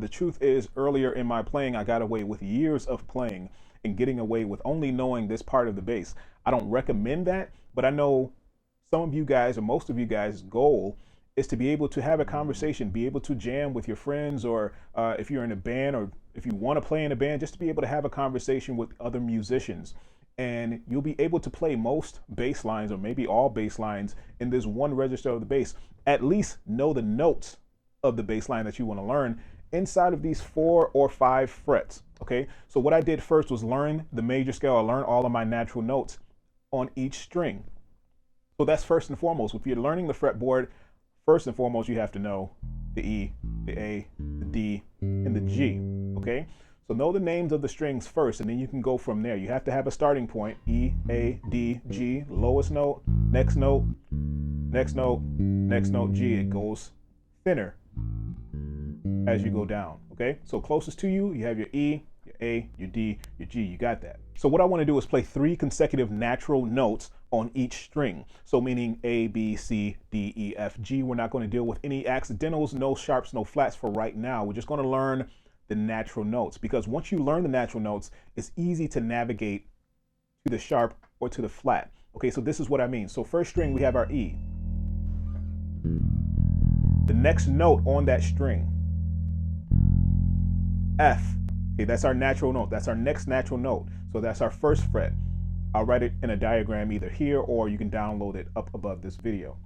The truth is, earlier in my playing, I got away with years of playing and getting away with only knowing this part of the bass. I don't recommend that, but I know some of you guys, or most of you guys' goal is to be able to have a conversation, be able to jam with your friends, or if you're in a band, or if you want to play in a band, just to be able to have a conversation with other musicians. And you'll be able to play most bass lines, or maybe all bass lines, in this one register of the bass. At least know the notes of the bass line that you want to learn inside of these 4 or 5 frets. Okay, so what I did first was learn the major scale. I learned all of my natural notes on each string. So that's first and foremost. If you're learning the fretboard, first and foremost, you have to know the E, the A, the D, and the G. Okay, so know the names of the strings first, and then you can go from there. You have to have a starting point: E, A, D, G, lowest note, next note, next note, next note, G. It goes thinner as you go down. Okay, so closest to you, you have your E, your A, your D, your G. You got that. So what I want to do is play 3 consecutive natural notes on each string. So meaning A, B, C, D, E, F, G. We're not going to deal with any accidentals, no sharps, no flats for right now. We're just going to learn the natural notes, because once you learn the natural notes, it's easy to navigate to the sharp or to the flat. Okay, so this is what I mean. So first string, we have our E. The next note on that string, F. Okay, that's our natural note. That's our next natural note. So that's our first fret. I'll write it in a diagram either here, or you can download it up above this video.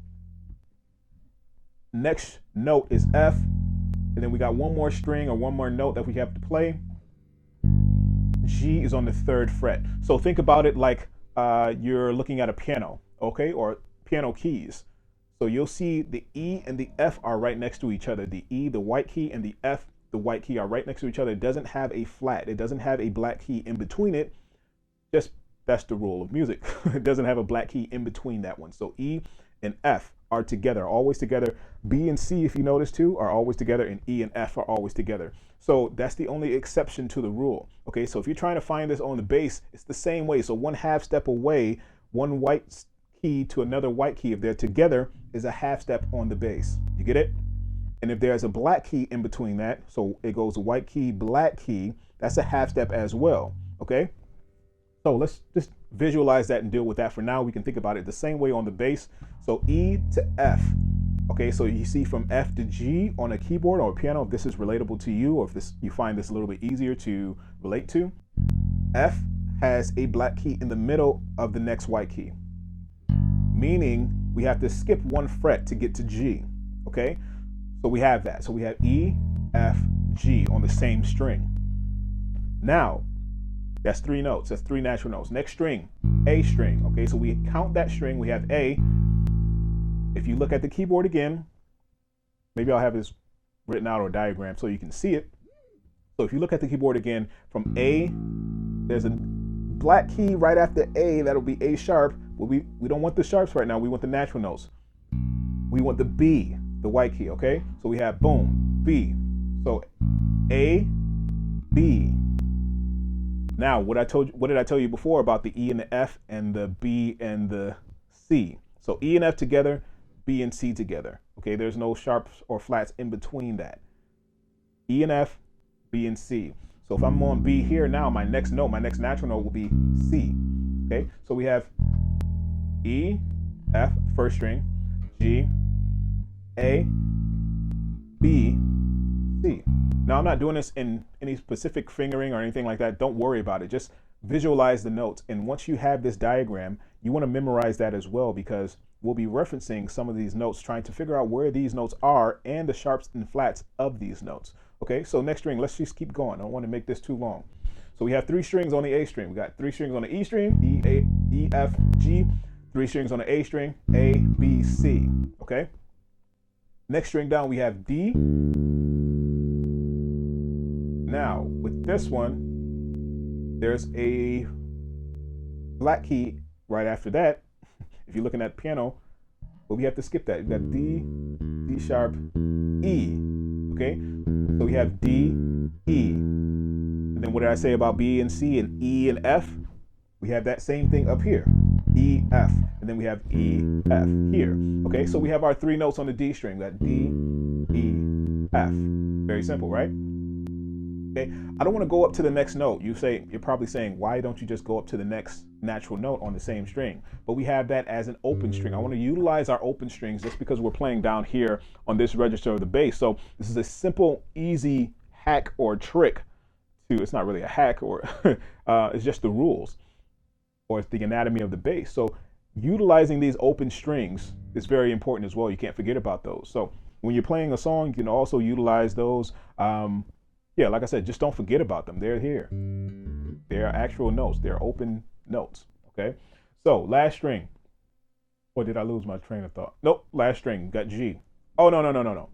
Next note is F, and then we got one more string or one more note that we have to play. G is on the 3rd fret. So think about it like you're looking at a piano, okay, or piano keys. So you'll see the E and the F are right next to each other. The E, the white key, and the F, the white key, are right next to each other. It doesn't have a flat. It doesn't have a black key in between it. Just that's the rule of music. It doesn't have a black key in between that one. So E and F are together, always together. B and C, if you notice too, are always together, and E and F are always together. So that's the only exception to the rule. Okay, so if you're trying to find this on the bass, it's the same way. So 1/2 step away, one white key to another white key, if they're together, is a 1/2 step on the bass. You get it? And if there's a black key in between that, so it goes white key, black key, that's a 1/2 step as well. Okay, so let's just visualize that and deal with that for now. We can think about it the same way on the bass. So E to F. Okay, so you see from F to G on a keyboard or a piano, if this is relatable to you, or if this you find this a little bit easier to relate to, F has a black key in the middle of the next white key, meaning we have to skip 1 fret to get to G. Okay, so we have that. So we have E, F, G on the same string. Now, that's 3 notes. That's 3 natural notes. Next string, A string. Okay, so we count that string. We have A. If you look at the keyboard again, maybe I'll have this written out or diagram so you can see it. So if you look at the keyboard again, from A, there's a black key right after A. That'll be A sharp. But we don't want the sharps right now. We want the natural notes. We want the B, the white key. Okay, so we have boom, B. So A, B. Now, what did I tell you before about the E and the F and the B and the C? So E and F together, B and C together. Okay, there's no sharps or flats in between that. E and F, B and C. So if I'm on B here now, my next note, my next natural note will be C. Okay, so we have E, F, first string, G, A, B, C. Now, I'm not doing this in any specific fingering or anything like that. Don't worry about it. Just visualize the notes. And once you have this diagram, you want to memorize that as well, because we'll be referencing some of these notes, trying to figure out where these notes are and the sharps and flats of these notes. Okay, so next string, let's just keep going. I don't want to make this too long. So we have 3 strings on the A string. We got 3 strings on the E string, E, A, E, F, G. 3 strings on the A string, A, B, C. Okay. Next string down, we have D. Now, with this one, there's a black key right after that. If you're looking at piano, but we have to skip that. We've got D, D sharp, E. Okay, so we have D, E. And then what did I say about B and C and E and F? We have that same thing up here, E, F. And then we have E, F here. Okay, so we have our 3 notes on the D string. We got D, E, F. Very simple, right? Okay, I don't want to go up to the next note. You're probably saying, why don't you just go up to the next natural note on the same string? But we have that as an open string. I want to utilize our open strings just because we're playing down here on this register of the bass. So this is a simple, easy hack or trick to, it's not really a hack, or it's just the rules, or it's the anatomy of the bass. So utilizing these open strings is very important as well. You can't forget about those. So when you're playing a song, you can also utilize those. Yeah, like I said, just don't forget about them. They're here. They're actual notes. They're open notes. Okay. So last string. Or did I lose my train of thought? Nope. Last string. Got G. Oh, no.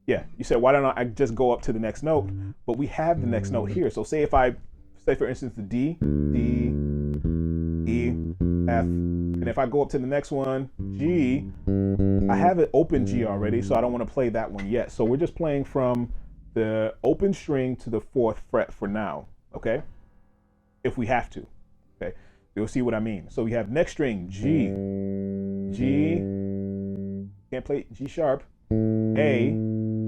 Yeah. You said, why don't I just go up to the next note? But we have the next note here. So say for instance, the D, E, F. And if I go up to the next one, G, I have an open G already, so I don't want to play that one yet. So we're just playing from the open string to the 4th fret for now, okay? If we have to, okay? You'll see what I mean. So we have next string, G, can't play G sharp, A,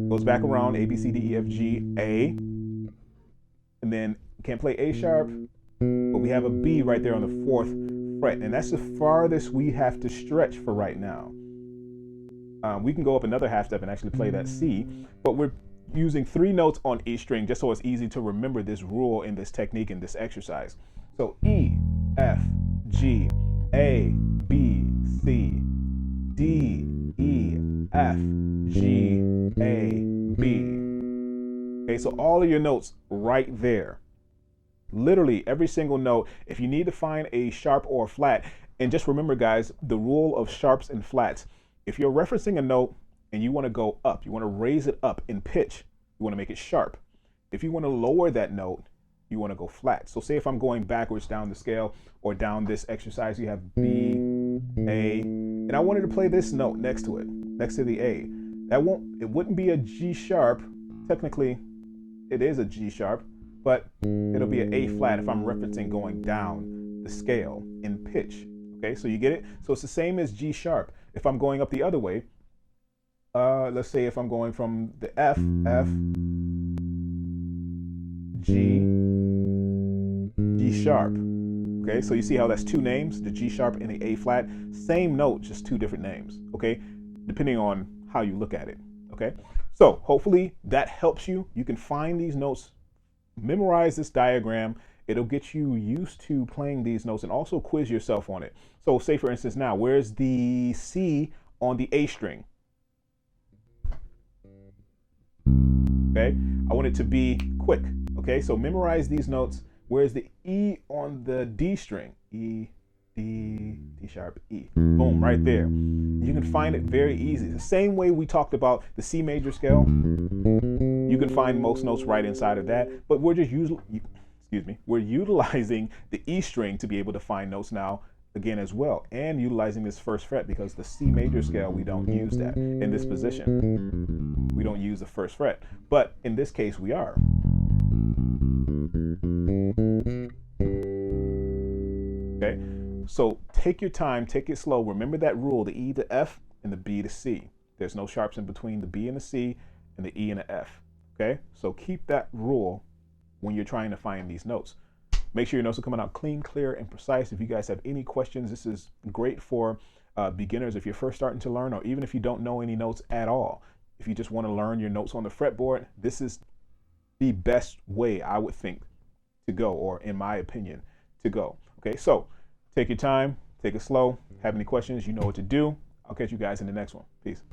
goes back around, A, B, C, D, E, F, G, A, and then can't play A sharp, but we have a B right there on the 4th fret, and that's the farthest we have to stretch for right now. We can go up another half step and actually play that C, but we're using 3 notes on each string just so it's easy to remember this rule in this technique in this exercise. So E, F, G, A, B, C, D, E, F, G, A, B. Okay, so all of your notes right there. Literally every single note. If you need to find a sharp or a flat, and just remember guys, the rule of sharps and flats, if you're referencing a note and you want to go up, you want to raise it up in pitch, you want to make it sharp. If you want to lower that note, you want to go flat. So say if I'm going backwards down the scale or down this exercise, you have B, A, and I wanted to play this note next to it, next to the A. It wouldn't be a G sharp. Technically, it is a G sharp, but it'll be an A flat if I'm referencing going down the scale in pitch. Okay, so you get it? So it's the same as G sharp. If I'm going up the other way, let's say if I'm going from the F, G, G sharp. Okay, so you see how that's 2 names, the G sharp and the A flat, same note, just 2 different names, okay? Depending on how you look at it, okay? So hopefully that helps you. You can find these notes, memorize this diagram. It'll get you used to playing these notes and also quiz yourself on it. So say for instance now, where's the C on the A string? Okay, I want it to be quick. Okay, so memorize these notes. Where's the E on the D string? E, D, D sharp, E. Boom, right there. You can find it very easy. The same way we talked about the C major scale. You can find most notes right inside of that, but we're just we're utilizing the E string to be able to find notes now again as well, and utilizing this 1st fret because the C major scale, we don't use that in this position. We don't use the 1st fret, but in this case we are. Okay, so take your time, take it slow. Remember that rule, the E to F and the B to C. There's no sharps in between the B and the C and the E and the F. Okay, so keep that rule when you're trying to find these notes. Make sure your notes are coming out clean, clear, and precise. If you guys have any questions, this is great for beginners if you're first starting to learn, or even if you don't know any notes at all. If you just want to learn your notes on the fretboard, this is the best way I would think to go, or in my opinion, to go. Okay, so take your time, take it slow. Have any questions, you know what to do. I'll catch you guys in the next one. Peace.